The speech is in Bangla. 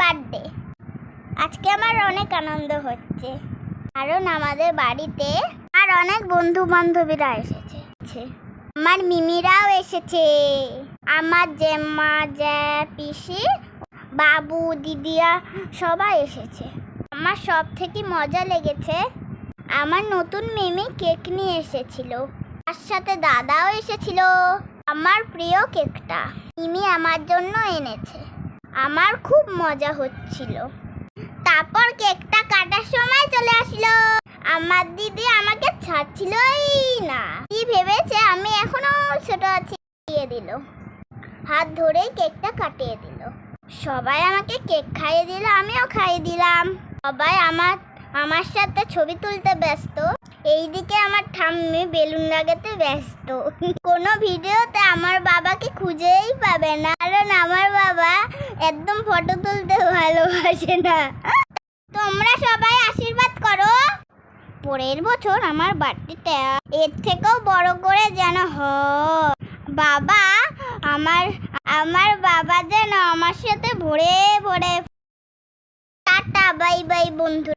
বার্থডে। আজকে আমার অনেক আনন্দ হচ্ছে, কারণ আমাদের বাড়িতে আর অনেক বন্ধু বান্ধবীরা এসেছে। আমার মিমিরাও এসেছে, আমার জেম্মা, পিসি, বাবু, দিদিয়া সবাই এসেছে। আমার সব থেকে মজা লেগেছে, আমার নতুন মিমি কেক নিয়ে এসেছিল, তার সাথে দাদাও এসেছিল। আমার প্রিয় কেকটা মিমি আমার জন্য এনেছে। আমার খুব মজা হচ্ছিল। তারপর কেকটা কাটার সময় চলে আসলো। আমার দিদি আমাকে ছাড়ছিলই না। কি ভেবেছে আমি এখনো ছোট আছি, দিয়ে দিল, হাত ধরেই কেকটা কাটিয়ে দিল। সবাই আমাকে কেক খাইয়ে দিল, আমিও খাইয়ে দিলাম। সবাই আমার সাথে ছবি তুলতে ব্যস্ত। এইদিকে আমার ঠাম্মি বেলুন লাগাতে ব্যস্ত। কোনো ভিডিওতে আমার বাবাকে খুঁজেই পাবে না, কারণ আমার বাবা একদম ফটো তুলতে ভালোবাসে না। তোমরা সবাই আশীর্বাদ করো, পরের বছর আমার বার্থডেটা এর থেকেও বড় করে যেন হয়। বাবা আমার বাবা যেন আমার সাথে ভরে ভরে। টাটা, বাই বাই বন্ধু।